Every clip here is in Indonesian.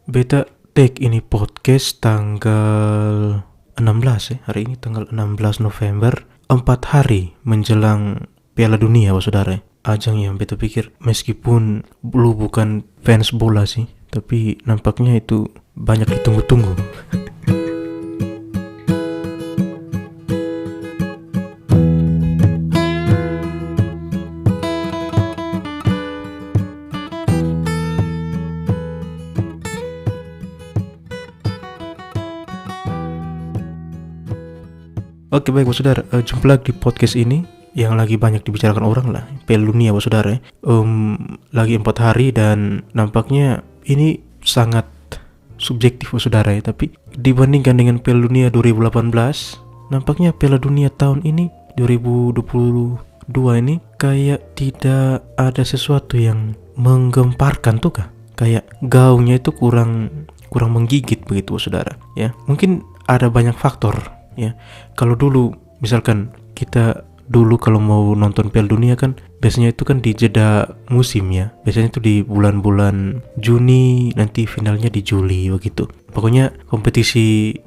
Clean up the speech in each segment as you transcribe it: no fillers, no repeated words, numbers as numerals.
Beta take ini podcast tanggal 16 ya. Hari ini tanggal 16 November, 4 hari menjelang Piala Dunia, saudara. Ajang yang beta pikir meskipun lu bukan fans bola sih, tapi nampaknya itu banyak ditunggu-tunggu. Oke, baik saudara, jumpa lagi di podcast ini yang lagi banyak dibicarakan orang lah, Piala Dunia saudara. Lagi 4 hari dan nampaknya ini sangat subjektif saudara ya, tapi dibandingkan dengan Piala Dunia 2018, nampaknya Piala Dunia tahun ini 2022 ini kayak tidak ada sesuatu yang menggemparkan tuh kah? Kayak gaungnya itu kurang menggigit begitu saudara ya. Mungkin ada banyak faktor ya. Kalau dulu misalkan kita kalau mau nonton Piala Dunia kan biasanya itu kan di jeda musim ya. Biasanya itu di bulan-bulan Juni, nanti finalnya di Juli begitu. Pokoknya kompetisi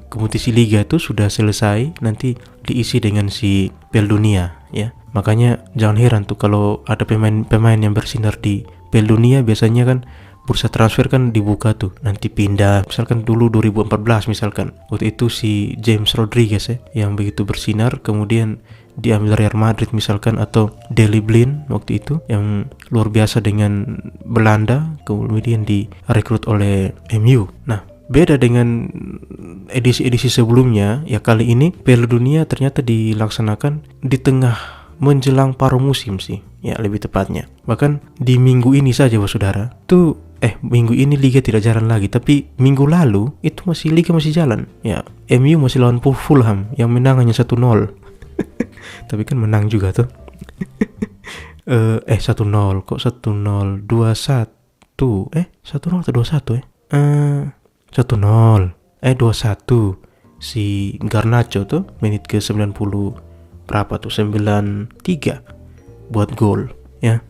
liga itu sudah selesai, nanti diisi dengan si Piala Dunia ya. Makanya jangan heran tuh kalau ada pemain yang bersinar di Piala Dunia, biasanya kan bursa transfer kan dibuka tuh, nanti pindah. Misalkan dulu 2014 misalkan, waktu itu si James Rodriguez ya, yang begitu bersinar, kemudian diambil Real Madrid misalkan, atau Daley Blind waktu itu yang luar biasa dengan Belanda, kemudian direkrut oleh MU. Nah, beda dengan edisi-edisi sebelumnya ya, kali ini Piala Dunia ternyata dilaksanakan di tengah menjelang paruh musim sih ya, lebih tepatnya. Bahkan di minggu ini saja saudara tuh, minggu ini liga tidak jalan lagi, tapi minggu lalu itu liga masih jalan ya. MU masih lawan Fulham yang menang hanya 1-0. Tapi kan menang juga tuh. 1-0 kok 1-0 2-1 1-0 atau 2-1 ya? 1-0 2-1 si Garnacho tuh menit ke 90 berapa tuh, 93 buat gol ya.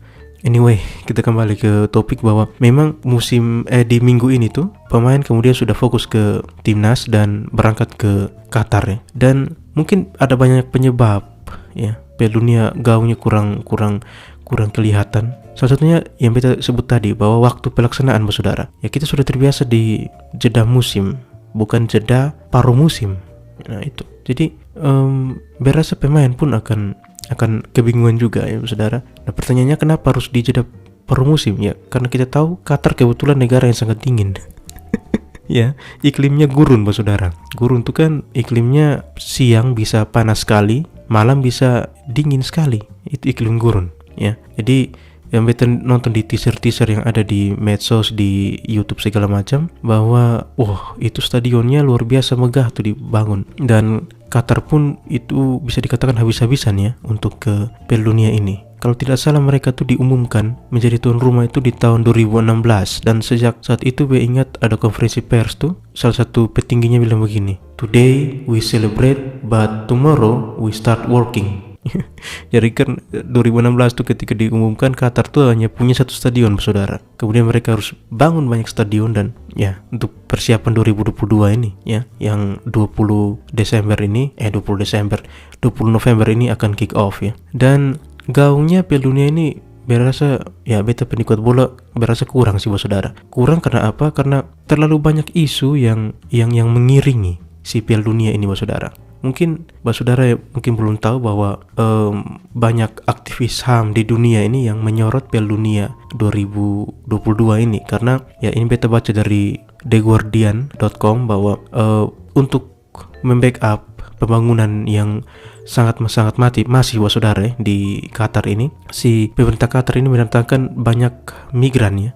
Anyway, kita kembali ke topik bahwa memang di minggu ini tuh pemain kemudian sudah fokus ke timnas dan berangkat ke Qatar ya. Dan mungkin ada banyak penyebab ya. Piala Dunia gaungnya kurang kelihatan. Salah satunya yang kita sebut tadi, bahwa waktu pelaksanaan saudara. Ya, kita sudah terbiasa di jeda musim, bukan jeda paruh musim. Nah, itu. Jadi berasa pemain pun akan kebingungan juga ya saudara. Nah, pertanyaannya kenapa harus di jeda paruh musim ya? Karena kita tahu Qatar kebetulan negara yang sangat dingin. Ya, iklimnya gurun saudara. Gurun itu kan iklimnya siang bisa panas sekali, malam bisa dingin sekali. Itu iklim gurun ya. Jadi yang beta nonton di teaser yang ada di medsos, di YouTube segala macam, bahwa itu stadionnya luar biasa megah tuh dibangun, dan Qatar pun itu bisa dikatakan habis-habisan ya untuk ke Piala Dunia ini. Kalau tidak salah mereka tuh diumumkan menjadi tuan rumah itu di tahun 2016, dan sejak saat itu gue ingat ada konferensi pers tuh, salah satu petingginya bilang begini, "Today we celebrate but tomorrow we start working." Jadi kan 2016 tuh ketika diumumkan Qatar tuh hanya punya satu stadion saudara. Kemudian mereka harus bangun banyak stadion, dan ya untuk persiapan 2022 ini ya, yang 20 November ini akan kick off ya. Dan gaungnya Piala Dunia ini berasa ya, beta penikmat bola berasa kurang sih saudara. Kurang karena apa? Karena terlalu banyak isu yang mengiringi si Piala Dunia ini saudara. Mungkin saudara mungkin belum tahu bahwa banyak aktivis HAM di dunia ini yang menyorot Piala Dunia 2022 ini, karena ya ini beta baca dari theguardian.com bahwa untuk membackup pembangunan yang sangat masih saudara di Qatar ini, si pemerintah Qatar ini mendatangkan banyak migran ya,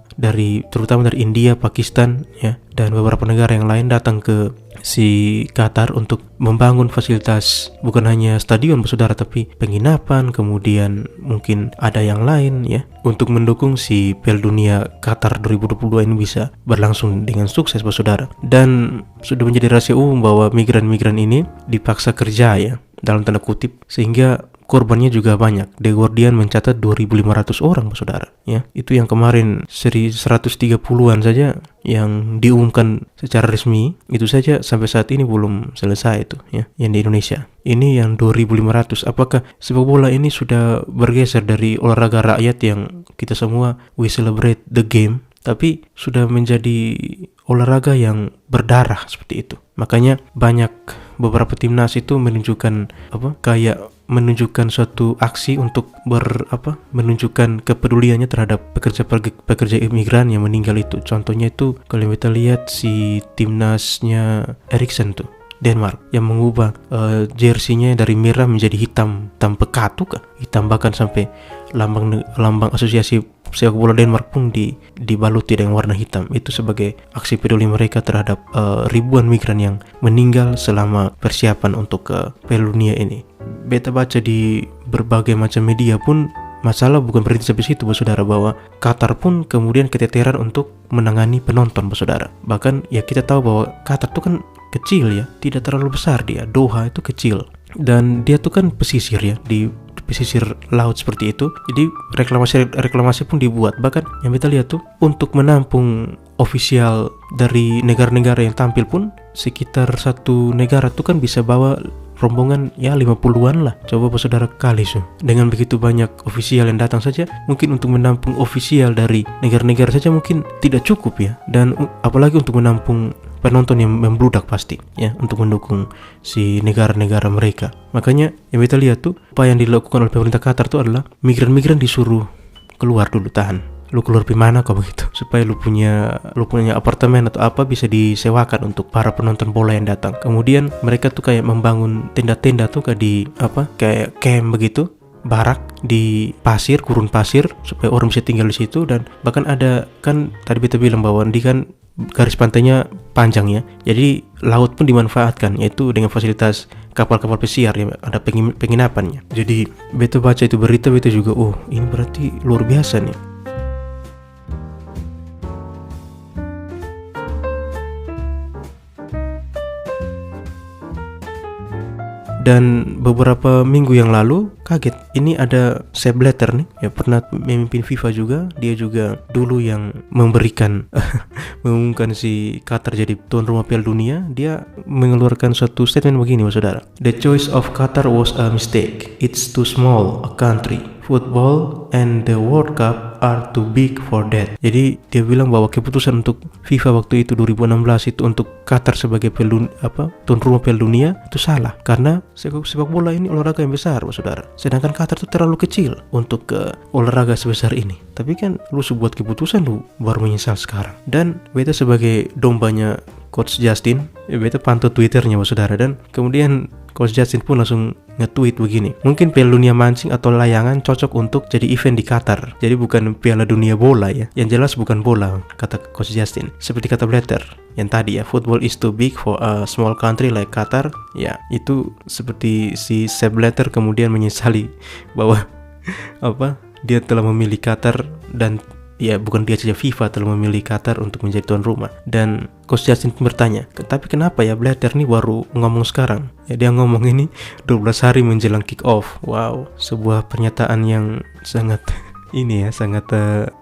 terutama dari India, Pakistan ya, dan beberapa negara yang lain datang ke si Qatar untuk membangun fasilitas, bukan hanya stadion saudara, tapi penginapan, kemudian mungkin ada yang lain ya, untuk mendukung si Piala Dunia Qatar 2022 ini bisa berlangsung dengan sukses saudara. Dan sudah menjadi rahasia umum bahwa migran-migran ini dipaksa kerja ya, dalam tanda kutip, sehingga korbannya juga banyak. The Guardian mencatat 2.500 orang, saudara. Ya, itu yang kemarin 130-an saja yang diumumkan secara resmi. Itu saja sampai saat ini belum selesai itu, ya, yang di Indonesia. Ini yang 2.500. Apakah sepak bola ini sudah bergeser dari olahraga rakyat yang kita semua we celebrate the game, tapi sudah menjadi olahraga yang berdarah seperti itu? Makanya banyak beberapa timnas itu menunjukkan menunjukkan suatu aksi untuk menunjukkan kepeduliannya terhadap pekerja imigran yang meninggal itu. Contohnya itu kalau kita lihat si timnasnya Eriksen tuh, Denmark, yang mengubah jersinya dari merah menjadi hitam pekat tuh, hitam, bahkan sampai lambang asosiasi sepak bola Denmark pun dibaluti dengan warna hitam. Itu sebagai aksi peduli mereka terhadap ribuan migran yang meninggal selama persiapan untuk Piala Dunia ini. Beta baca di berbagai macam media pun masalah bukan berhenti sampai situ, saudara, bahwa Qatar pun kemudian keteteran untuk menangani penonton, saudara. Bahkan ya kita tahu bahwa Qatar itu kan kecil ya, tidak terlalu besar dia. Doha itu kecil dan dia tuh kan pesisir ya, di pesisir laut seperti itu. Jadi reklamasi pun dibuat. Bahkan yang kita lihat tuh untuk menampung ofisial dari negara-negara yang tampil pun sekitar satu negara tuh kan bisa bawa rombongan ya 50-an lah. Coba saudara kali dengan begitu banyak ofisial yang datang saja, mungkin untuk menampung ofisial dari negara-negara saja mungkin tidak cukup ya. Dan apalagi untuk menampung penonton yang membludak pasti ya, untuk mendukung si negara-negara mereka. Makanya yang kita lihat tuh apa yang dilakukan oleh pemerintah Qatar tuh adalah migran-migran disuruh keluar dulu, tahan, lu keluar di mana kok begitu, supaya lu punya apartemen atau apa bisa disewakan untuk para penonton bola yang datang. Kemudian mereka tuh kayak membangun tenda-tenda tuh kayak camp begitu, barak di pasir, gurun pasir, supaya orang bisa tinggal di situ. Dan bahkan ada kan tadi kita bilang bahwa di kan garis pantainya panjang ya, jadi laut pun dimanfaatkan, yaitu dengan fasilitas kapal-kapal pesiar ya, ada penginapannya. Jadi beta baca itu berita, beta juga ini berarti luar biasa nih. Dan beberapa minggu yang lalu kaget, ini ada Sepp Blatter nih, ya pernah memimpin FIFA juga. Dia juga dulu yang mengumumkan si Qatar jadi tuan rumah Piala Dunia. Dia mengeluarkan suatu statement begini, saudara. The choice of Qatar was a mistake. It's too small a country. Football and the World Cup are too big for that. Jadi dia bilang bahwa keputusan untuk FIFA waktu itu 2016 itu untuk Qatar sebagai tuan rumah Piala Dunia itu salah, karena sepak bola ini olahraga yang besar, saudara. Sedangkan Qatar itu terlalu kecil untuk olahraga sebesar ini. Tapi kan lu sebuat keputusan, lu baru menyesal sekarang. Dan beta sebagai dombanya Coach Justin, beta pantau Twitternya, saudara, dan kemudian Coach Justin pun langsung nge-tweet begini. Mungkin Piala Dunia mancing atau layangan cocok untuk jadi event di Qatar. Jadi bukan Piala Dunia bola ya. Yang jelas bukan bola, kata Coach Justin. Seperti kata Blatter yang tadi ya, football is too big for a small country like Qatar. Ya, itu seperti si Sepp Blatter kemudian menyesali bahwa dia telah memilih Qatar, dan ya bukan dia saja, FIFA telah memilih Qatar untuk menjadi tuan rumah. Dan Coach Justin pun bertanya, tapi kenapa ya Blatter nih baru ngomong sekarang? Ya dia ngomong ini 12 hari menjelang kick off. Wow, sebuah pernyataan yang sangat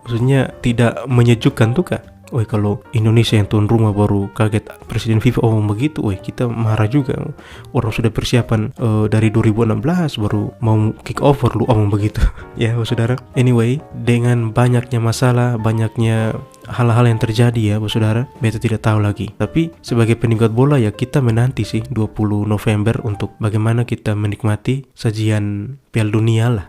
maksudnya tidak menyejukkan tuh, Kak. Kalau Indonesia yang tuan rumah baru kaget Presiden FIFA begitu, kita marah juga. Orang sudah persiapan dari 2016 baru mau kick off baru omong begitu. Ya, saudara. Anyway, dengan banyaknya masalah, banyaknya hal-hal yang terjadi ya, saudara, beta tidak tahu lagi. Tapi sebagai penikmat bola ya, kita menanti sih 20 November untuk bagaimana kita menikmati sajian Piala Dunia lah.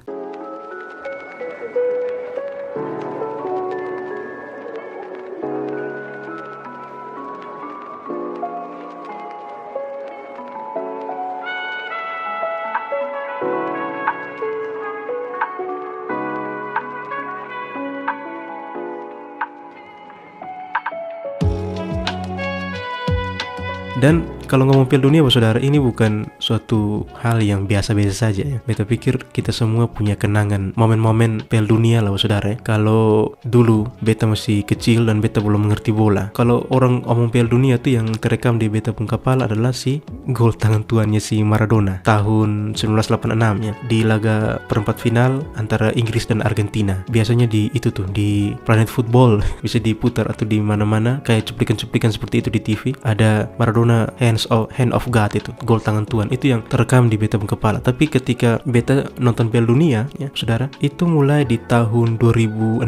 Dan kalau ngomong Piala Dunia saudara, ini bukan suatu hal yang biasa-biasa saja ya. Beta pikir kita semua punya kenangan momen-momen Piala Dunia lah saudara ya. Kalau dulu beta masih kecil dan beta belum mengerti bola, kalau orang ngomong Piala Dunia tuh yang terekam di beta pun kepala adalah si gol tangan tuannya si Maradona tahun 1986 ya, di laga perempat final antara Inggris dan Argentina. Biasanya di itu tuh di Planet Football bisa diputar atau di mana-mana kayak cuplikan-cuplikan seperti itu di TV. Ada Maradona hand of God, itu gol tangan Tuhan, itu yang terekam di beta pun kepala. Tapi ketika beta nonton Piala Dunia ya saudara, itu mulai di tahun 2006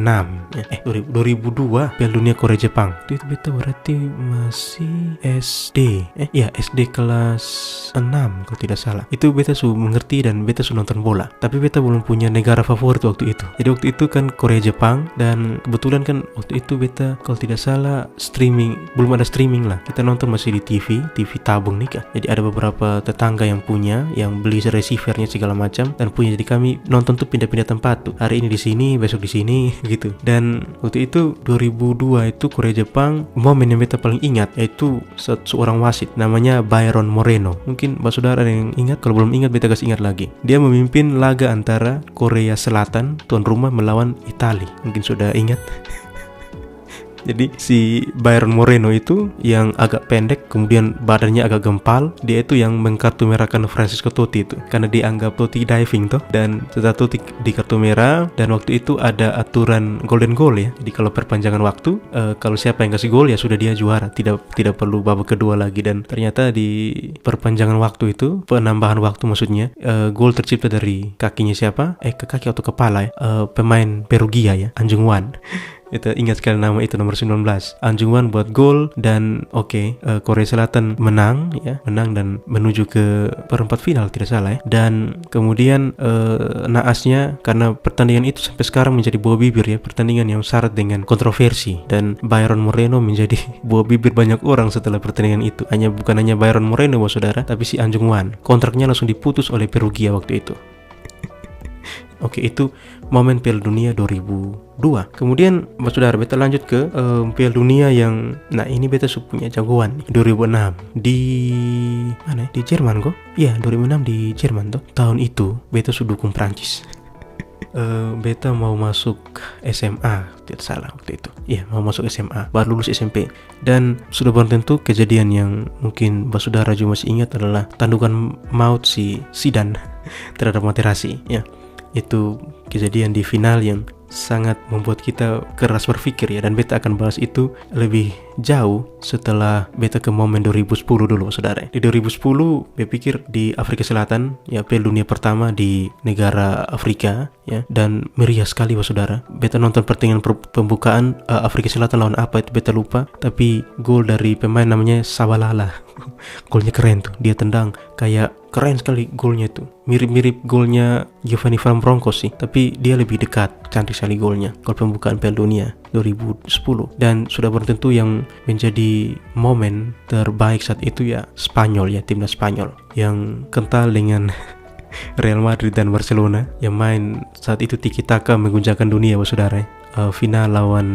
ya, 2002 Piala Dunia Korea Jepang. Itu beta berarti masih SD SD kelas 6 kalau tidak salah. Itu beta sudah mengerti dan beta sudah nonton bola, tapi beta belum punya negara favorit waktu itu. Jadi waktu itu kan Korea Jepang, dan kebetulan kan waktu itu beta kalau tidak salah belum ada streaming lah, kita nonton masih di TV tabung nih kan. Jadi ada beberapa tetangga yang punya, yang beli receivernya segala macam dan punya, jadi kami nonton tuh pindah-pindah tempat tuh, hari ini di sini, besok di sini gitu. Dan waktu itu 2002 itu Korea Jepang, momen yang beta paling ingat yaitu seorang wasit namanya Byron Moreno. Mungkin saudara ada yang ingat, kalau belum ingat beta kasih ingat lagi. Dia memimpin laga antara Korea Selatan tuan rumah melawan Italia, mungkin sudah ingat. Jadi si Byron Moreno itu yang agak pendek, kemudian badannya agak gempal. Dia itu yang mengkartu merahkan Francisco Totti itu, karena dianggap Totti diving toh. Dan setelah Totti di kartu merah, dan waktu itu ada aturan golden goal ya. Jadi kalau perpanjangan waktu, kalau siapa yang kasih gol ya sudah dia juara, tidak perlu babak kedua lagi. Dan ternyata di perpanjangan waktu itu, penambahan waktu maksudnya, gol tercipta dari kakinya siapa? Ke kaki atau kepala ya, pemain Perugia ya, Anjung Wan. Itu ingat sekali nama itu, nomor 19. Anjung Wan buat gol, dan Korea Selatan menang dan menuju ke perempat final tidak salah ya. Dan kemudian naasnya, karena pertandingan itu sampai sekarang menjadi buah bibir ya, pertandingan yang syarat dengan kontroversi, dan Byron Moreno menjadi buah bibir banyak orang setelah pertandingan itu. Bukan hanya Byron Moreno saudara, tapi si Anjung Wan kontraknya langsung diputus oleh Perugia waktu itu. Itu momen Piala Dunia 2002. Kemudian saudara, beta lanjut ke Piala Dunia yang, ini beta punya jagoan 2006 di mana? Di Jerman kok? Iya, 2006 di Jerman toh. Tahun itu beta sudah dukung Prancis. Beta mau masuk SMA, tidak salah waktu itu. Iya, mau masuk SMA, baru lulus SMP. Dan sudah barang tentu kejadian yang mungkin saudara juga masih ingat adalah tandukan maut si Zidane terhadap Materazzi ya. Itu kejadian di final yang sangat membuat kita keras berpikir ya, dan beta akan bahas itu lebih jauh setelah beta ke momen 2010 dulu saudara. Di 2010 beta pikir di Afrika Selatan ya, Piala Dunia pertama di negara Afrika ya, dan meriah sekali saudara. Beta nonton pertandingan pembukaan Afrika Selatan lawan apa itu beta lupa, tapi gol dari pemain namanya Shabalala. Golnya keren tuh, dia tendang kayak keren sekali golnya tuh, mirip-mirip golnya Giovanni Van Bronckhorst sih, tapi dia lebih dekat, cantik sekali golnya, gol pembukaan Piala Dunia 2010. Dan sudah tentu yang menjadi momen terbaik saat itu ya Spanyol ya, timnas Spanyol yang kental dengan Real Madrid dan Barcelona, yang main saat itu tiki-taka mengguncangkan dunia saudara. Final lawan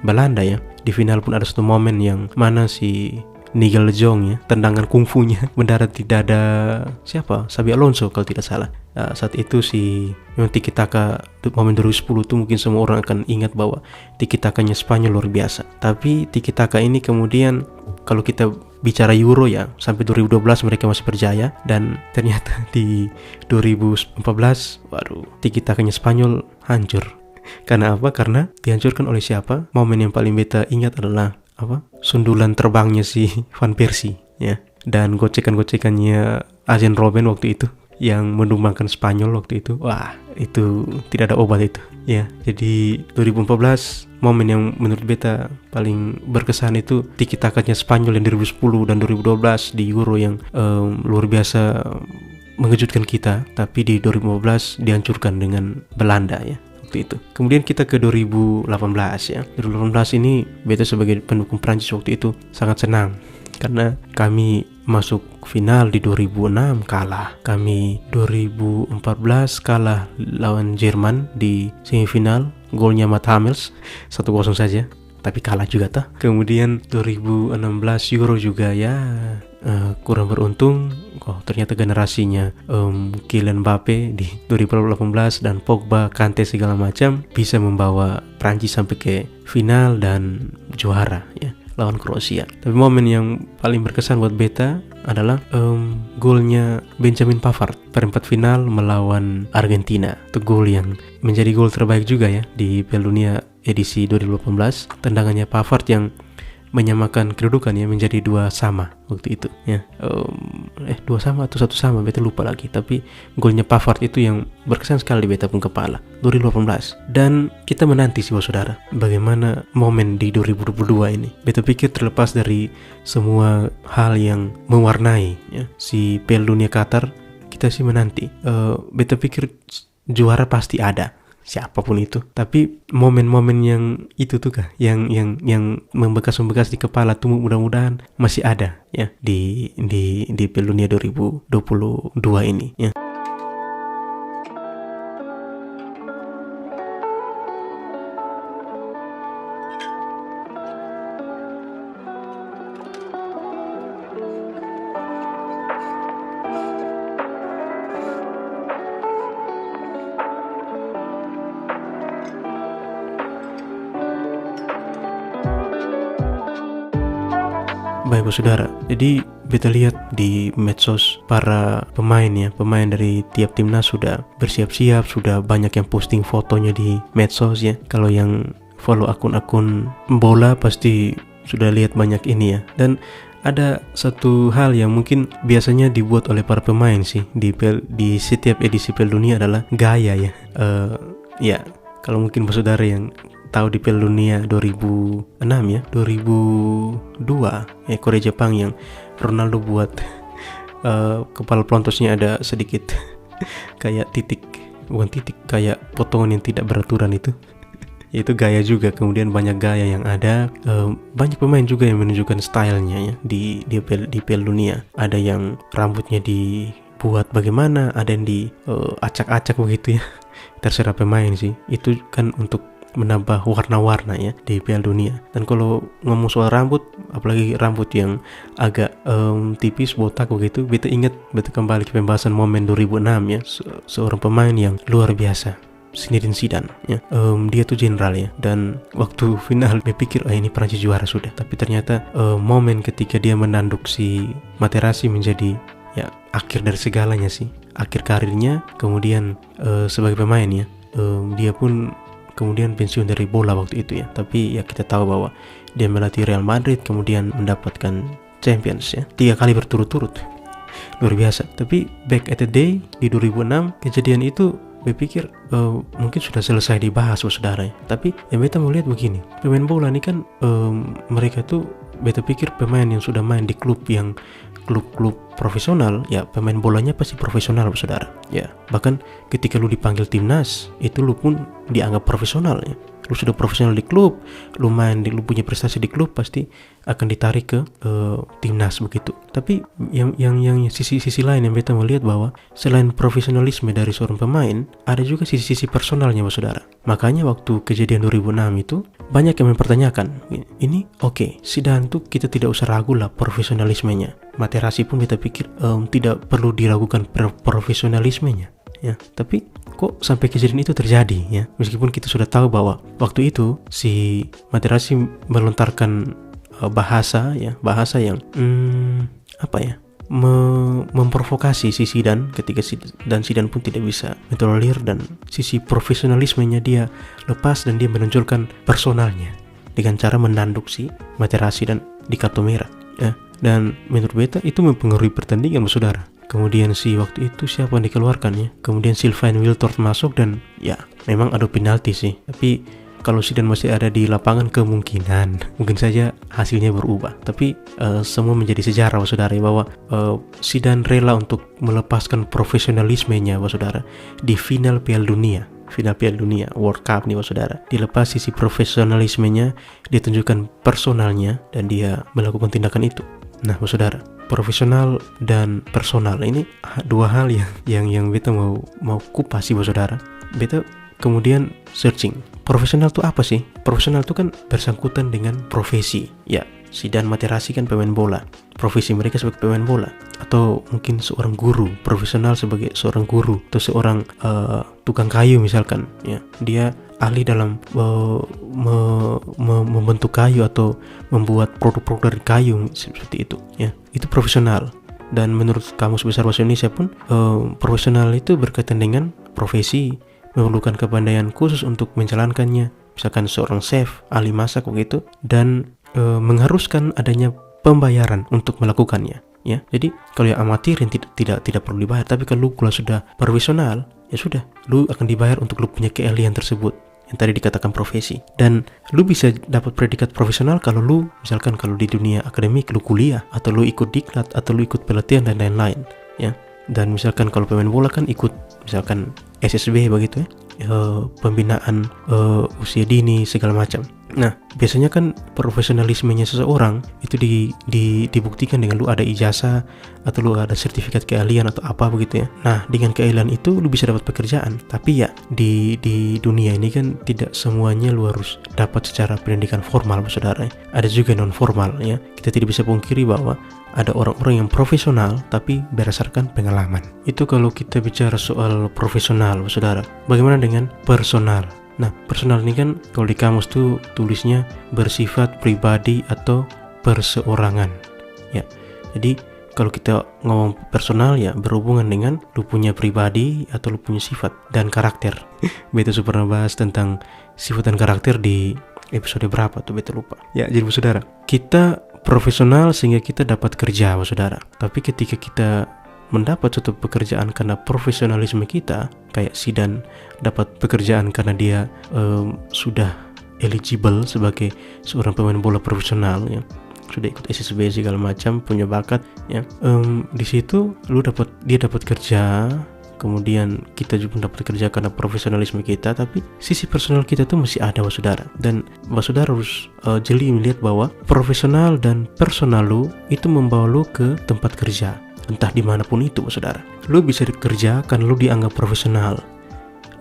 Belanda ya, di final pun ada satu momen yang mana si Nigel de Jong ya, tendangan kungfunya mendarat di dada siapa? Xabi Alonso kalau tidak salah. Saat itu memang tiki-taka momen 2010 itu mungkin semua orang akan ingat bahwa tiki-takanya Spanyol luar biasa. Tapi tiki-taka ini kemudian kalau kita bicara Euro ya, sampai 2012 mereka masih berjaya, dan ternyata di 2014 tiki-takanya Spanyol hancur. Karena apa? Karena dihancurkan oleh siapa? Momen yang paling beta ingat adalah sundulan terbangnya si Van Persie ya, dan gocekan-gocekannya Arjen Robben waktu itu yang menumbangkan Spanyol waktu itu. Wah, itu tidak ada obat itu ya. Jadi 2014 momen yang menurut beta paling berkesan itu tiki-takanya Spanyol yang 2010 dan 2012 di Euro yang luar biasa mengejutkan kita, tapi di 2015 dihancurkan dengan Belanda ya. Itu. Kemudian kita ke 2018 ya. 2018 ini beta sebagai pendukung Prancis waktu itu sangat senang karena kami masuk final. Di 2006 kalah. Kami 2014 kalah lawan Jerman di semifinal. Golnya Mats Hummels 1-0 saja. tapi kalah juga tuh. Kemudian 2016 Euro juga ya kurang beruntung. Ternyata generasinya Kylian Mbappe di 2018 dan Pogba, Kante segala macam bisa membawa Prancis sampai ke final dan juara ya lawan Kroasia. Tapi momen yang paling berkesan buat beta adalah golnya Benjamin Pavard perempat final melawan Argentina. Itu gol yang menjadi gol terbaik juga ya di Piala Dunia edisi 2018. Tendangannya Pavard yang menyamakan kedudukan ya, menjadi 2-2 waktu itu ya. 2-2 atau 1-1 beta lupa lagi, tapi golnya Pavard itu yang berkesan sekali di beta pun kepala 2018. Dan kita menanti sih saudara bagaimana momen di 2022 ini. Beta pikir terlepas dari semua hal yang mewarnai ya si Piala Dunia Qatar, kita sih menanti. Beta pikir juara pasti ada, siapapun itu. Tapi momen-momen yang itu tuh kah yang membekas di kepala tuh mudah-mudahan masih ada ya di Piala Dunia 2022 ini ya. Baik saudara, jadi beta lihat di medsos para pemain dari tiap timnas sudah bersiap-siap, sudah banyak yang posting fotonya di medsos ya. Kalau yang follow akun-akun bola pasti sudah lihat banyak ini ya. Dan ada satu hal yang mungkin biasanya dibuat oleh para pemain sih di setiap edisi Piala Dunia adalah gaya ya. Ya, kalau mungkin saudara yang tahu di Piala Dunia 2006 ya, 2002 ya Korea Jepang yang Ronaldo buat kepala pelontosnya ada sedikit kayak kayak potongan yang tidak beraturan itu. Itu gaya juga. Kemudian banyak gaya yang ada, banyak pemain juga yang menunjukkan stylenya ya di Piala Dunia. Ada yang rambutnya dibuat bagaimana, ada yang acak-acak begitu ya. Terserah pemain sih. Itu kan untuk menambah warna-warna ya di Piala Dunia. Dan kalau ngomong soal rambut, apalagi rambut yang agak tipis botak begitu, beta kembali ke pembahasan momen 2006 ya, seorang pemain yang luar biasa, Zinedine Zidane ya. Dia tuh jenderal ya, dan waktu final beta pikir ini Prancis juara sudah, tapi ternyata momen ketika dia menanduk si Materazzi menjadi ya akhir dari segalanya sih, akhir karirnya. Kemudian sebagai pemain ya, dia pun kemudian pensiun dari bola waktu itu ya. Tapi ya kita tahu bahwa dia melatih Real Madrid, kemudian mendapatkan Champions ya 3 kali berturut-turut, luar biasa. Tapi back at the day di 2006 kejadian itu berpikir mungkin sudah selesai dibahas saudara ya. Tapi yang beta mau lihat begini, pemain bola ini kan mereka tuh beta pikir pemain yang sudah main di klub profesional ya, pemain bolanya pasti profesional saudara ya. Bahkan ketika lu dipanggil timnas itu lu pun dianggap profesional ya. Lu sudah profesional di klub, lu punya prestasi di klub, pasti akan ditarik ke timnas begitu. Tapi yang sisi lain yang beta melihat bahwa selain profesionalisme dari seorang pemain, ada juga sisi personalnya saudara. Makanya waktu kejadian 2006 itu banyak yang mempertanyakan, ini oke, Zidane tuh kita tidak usah ragu lah profesionalismenya. Materazzi pun kita pikir tidak perlu diragukan profesionalismenya ya. Tapi kok sampai kejadian itu terjadi ya, meskipun kita sudah tahu bahwa waktu itu si Materazzi melontarkan bahasa yang memprovokasi si Zidane ketika Zidane pun tidak bisa mentolerir, dan sisi profesionalismenya dia lepas dan dia menonjolkan personalnya dengan cara menanduk si Materazzi dan di kartu merah ya. Dan menurut beta itu mempengaruhi pertandingan saudara. Kemudian waktu itu siapa yang dikeluarkan ya, kemudian Sylvain Wiltord masuk, dan ya memang ada penalti sih. Tapi kalau Zidane masih ada di lapangan mungkin saja hasilnya berubah. Tapi semua menjadi sejarah saudara bahwa Zidane rela untuk melepaskan profesionalismenya saudara di final Piala Dunia World Cup nih saudara. Dilepas sisi profesionalismenya, dia tunjukkan personalnya, dan dia melakukan tindakan itu. Nah saudara, profesional dan personal ini dua hal yang beta mau kupas sih saudara. Beta kemudian searching profesional tuh apa sih? Profesional tuh kan bersangkutan dengan profesi. Ya, Zidane Materazzi kan pemain bola. Profesi mereka sebagai pemain bola. Atau mungkin seorang guru, profesional sebagai seorang guru atau seorang tukang kayu misalkan. Ya, dia ahli dalam membentuk kayu atau membuat produk-produk dari kayu seperti itu. Ya, itu profesional. Dan menurut Kamus Besar Bahasa Indonesia pun profesional itu berkaitan dengan profesi, memerlukan kepandaian khusus untuk menjalankannya, misalkan seorang chef, ahli masak begitu, dan mengharuskan adanya pembayaran untuk melakukannya. Ya, jadi kalau yang amatir yang tidak perlu dibayar, tapi kalau sudah profesional, ya sudah, lu akan dibayar untuk lu punya keahlian tersebut yang tadi dikatakan profesi. Dan lu bisa dapat predikat profesional kalau lu misalkan kalau di dunia akademik lu kuliah atau lu ikut diklat atau lu ikut pelatihan dan lain-lain, ya. Dan misalkan kalau pemain bola kan ikut misalkan SSB begitu ya, pembinaan usia dini segala macam. Nah, biasanya kan profesionalismenya seseorang itu dibuktikan dengan lu ada ijazah atau lu ada sertifikat keahlian atau apa begitu ya. Nah, dengan keahlian itu lu bisa dapat pekerjaan. Tapi ya di dunia ini kan tidak semuanya lu harus dapat secara pendidikan formal, saudara. Ada juga non formal ya. Kita tidak bisa pungkiri bahwa ada orang-orang yang profesional tapi berdasarkan pengalaman. Itu kalau kita bicara soal profesional, saudara. Bagaimana dengan personal? Nah, personal ini kan kalau di kamus tuh tulisnya bersifat pribadi atau perseorangan. Ya, jadi kalau kita ngomong personal ya berhubungan dengan lu punya pribadi atau lu punya sifat dan karakter. Beta sudah pernah bahas tentang sifat dan karakter di episode berapa tuh, beta lupa. Ya, jadi saudara, kita profesional sehingga kita dapat kerja, saudara. Tapi ketika kita mendapat suatu pekerjaan karena profesionalisme kita, kayak Zidane dapat pekerjaan karena dia sudah eligible sebagai seorang pemain bola profesional ya, sudah ikut SSB segala macam, punya bakat ya. Di situ dia dapat kerja, kemudian kita juga dapat kerja karena profesionalisme kita, tapi sisi personal kita tuh masih ada, saudara. Dan saudara harus jeli melihat bahwa profesional dan personal lu itu membawa lu ke tempat kerja. Entah dimanapun itu, saudara. Lu bisa kerja karena lu dianggap profesional.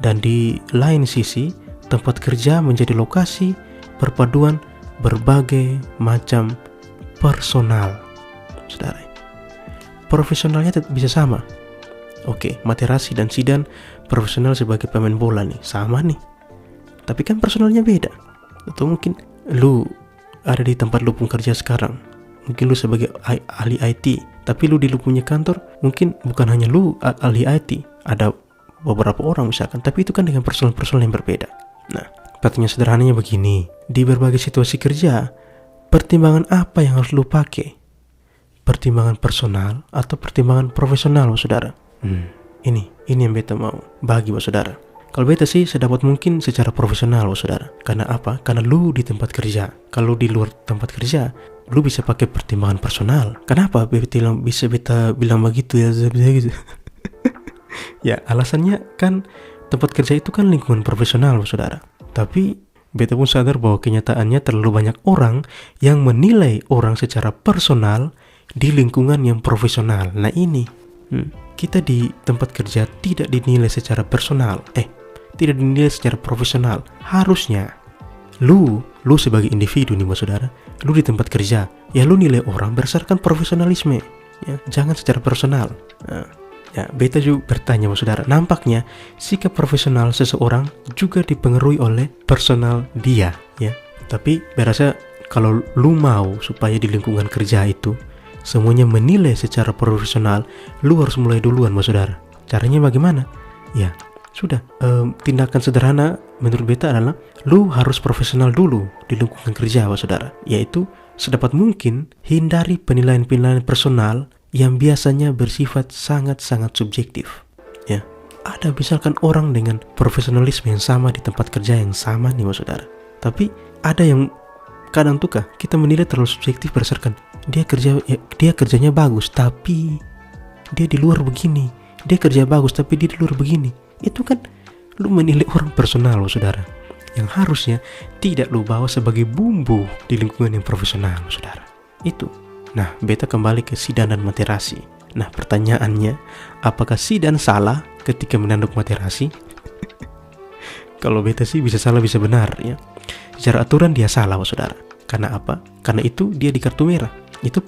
Dan di lain sisi, tempat kerja menjadi lokasi perpaduan berbagai macam personal, saudara. Profesionalnya tetap bisa sama. Oke, Materazzi dan Zidane profesional sebagai pemain bola nih, sama nih. Tapi kan personalnya beda. Atau mungkin lu ada di tempat lu pun kerja sekarang. Mungkin lu sebagai ahli IT, tapi lu di lu punya kantor mungkin bukan hanya lu ahli IT, ada beberapa orang misalkan, tapi itu kan dengan personal yang berbeda. Nah, pertanyaan sederhananya begini, di berbagai situasi kerja, pertimbangan apa yang harus lu pakai? Pertimbangan personal atau pertimbangan profesional, saudara? Ini yang beta mau bagi, saudara. Kalau beta sih sedapat mungkin secara profesional, saudara. Karena apa? Karena lu di tempat kerja. Kalau di luar tempat kerja, lu bisa pakai pertimbangan personal. Kenapa beta bilang begitu ya? Gitu. Ya, alasannya kan tempat kerja itu kan lingkungan profesional, saudara. Tapi beta pun sadar bahwa kenyataannya terlalu banyak orang yang menilai orang secara personal di lingkungan yang profesional. Nah ini, kita di tempat kerja tidak dinilai secara personal, tidak dinilai secara profesional. Harusnya lu sebagai individu nih, saudara, lu di tempat kerja, ya lu nilai orang berdasarkan profesionalisme, ya, jangan secara personal. Ya, beta juga bertanya, saudara, nampaknya sikap profesional seseorang juga dipengaruhi oleh personal dia, ya. Tapi berasa kalau lu mau supaya di lingkungan kerja itu semuanya menilai secara profesional, lu harus mulai duluan, saudara. Caranya bagaimana? Ya, sudah, tindakan sederhana menurut beta adalah lu harus profesional dulu di lingkungan kerja, saudara. Yaitu sedapat mungkin hindari penilaian-penilaian personal yang biasanya bersifat sangat-sangat subjektif. Ya, ada misalkan orang dengan profesionalisme yang sama di tempat kerja yang sama nih, saudara. Tapi ada yang kadang tuh kita menilai terlalu subjektif berdasarkan dia kerjanya bagus, tapi dia di luar begini. Dia kerja bagus, tapi dia di luar begini. Itu kan lu menilai orang personal, saudara, yang harusnya tidak lu bawa sebagai bumbu di lingkungan yang profesional, saudara. Itu. Nah, beta kembali ke Zidane dan Materazzi. Nah, pertanyaannya, apakah Zidane salah ketika menanduk Materazzi? Kalau beta sih bisa salah bisa benar ya. Secara aturan dia salah saudara. Karena apa? Karena itu dia di kartu merah. Itu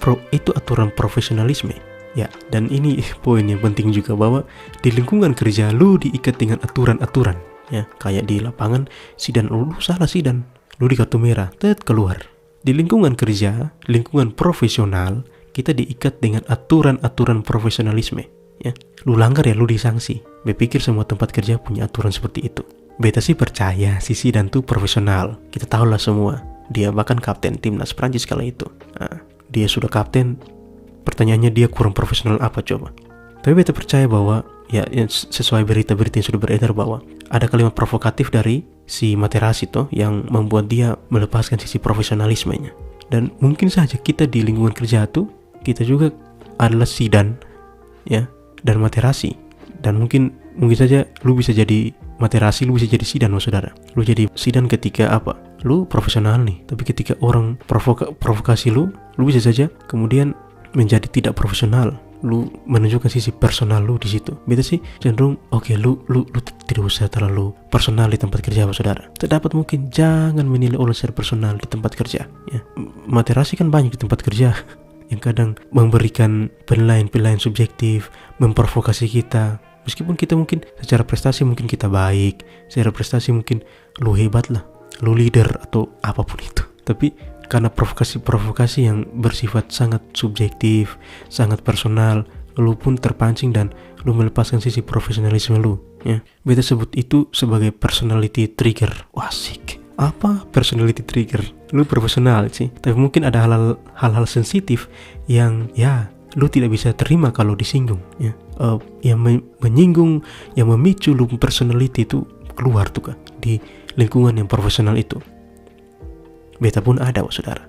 aturan profesionalisme. Ya, dan ini poin yang penting juga, bahwa di lingkungan kerja lu diikat dengan aturan-aturan. Ya, kayak di lapangan sidan, lu salah sidan, lu di kartu merah, keluar. Di lingkungan kerja, lingkungan profesional, kita diikat dengan aturan-aturan profesionalisme. Ya, lu langgar ya lu disanksi. Berpikir semua tempat kerja punya aturan seperti itu. Beta sih percaya si Zidane tuh profesional. Kita tahu lah semua. Dia bahkan kapten timnas Prancis kala itu. Nah, dia sudah kapten. Pertanyaannya dia kurang profesional apa coba? Tapi beta percaya bahwa ya sesuai berita-berita yang sudah beredar, bahwa ada kalimat provokatif dari si Materazzi toh yang membuat dia melepaskan sisi profesionalismenya. Dan mungkin saja kita di lingkungan kerja tuh, kita juga adalah Zidane ya, dan Materazzi. Dan mungkin saja lu bisa jadi Materazzi, lu bisa jadi Zidane saudara. Lu jadi Zidane ketika apa? Lu profesional nih, tapi ketika orang provokasi lu bisa saja kemudian menjadi tidak profesional. Lu menunjukkan sisi personal lu di situ. Beta sih cenderung oke, lu tidak usah terlalu personal di tempat kerja saudara. Terdapat mungkin jangan menilai orang secara personal di tempat kerja ya. Materazzi kan banyak di tempat kerja yang kadang memberikan penilaian subjektif, memprovokasi kita. Meskipun kita mungkin secara prestasi mungkin kita baik, secara prestasi mungkin lu hebat lah, lu leader atau apapun itu. Tapi karena provokasi yang bersifat sangat subjektif, sangat personal, lu pun terpancing dan lu melepaskan sisi profesionalisme lu ya. Beta sebut itu sebagai personality trigger. Wah, asik. Apa personality trigger? Lu profesional sih, tapi mungkin ada hal-hal sensitif yang ya lu tidak bisa terima kalau disinggung ya. Yang menyinggung, yang memicu lu personality itu keluar tuh kah di lingkungan yang profesional itu. Beta pun ada saudara.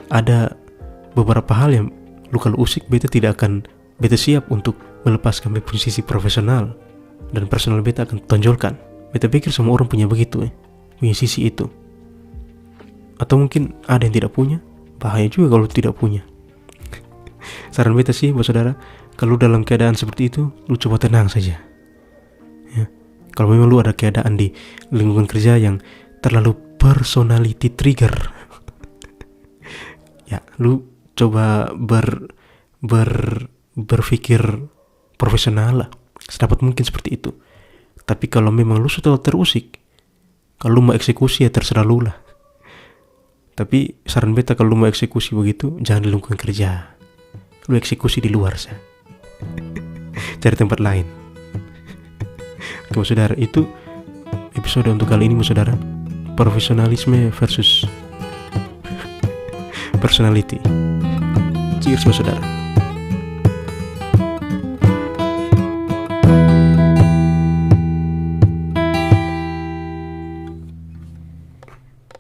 Ada beberapa hal yang lu kalau usik beta siap untuk melepaskan posisi profesional, dan personal beta akan tonjolkan. Beta pikir semua orang punya begitu punya sisi itu. Atau mungkin ada yang tidak punya. Bahaya juga kalau tidak punya. Saran beta sih saudara, kalau dalam keadaan seperti itu, lu coba tenang saja ya. Kalau memang lu ada keadaan di lingkungan kerja yang terlalu personality trigger ya, lu coba berpikir profesional lah, sedapat mungkin seperti itu. Tapi kalau memang lu sudah terusik, kalau lu mau eksekusi ya terserah lu lah. Tapi saran beta, kalau lu mau eksekusi begitu, jangan di lingkungan kerja. Lu eksekusi di luar saja. Cari tempat lain. Oke saudara, itu episode untuk kali ini saudara. Profesionalisme versus personality. Cheers saudara.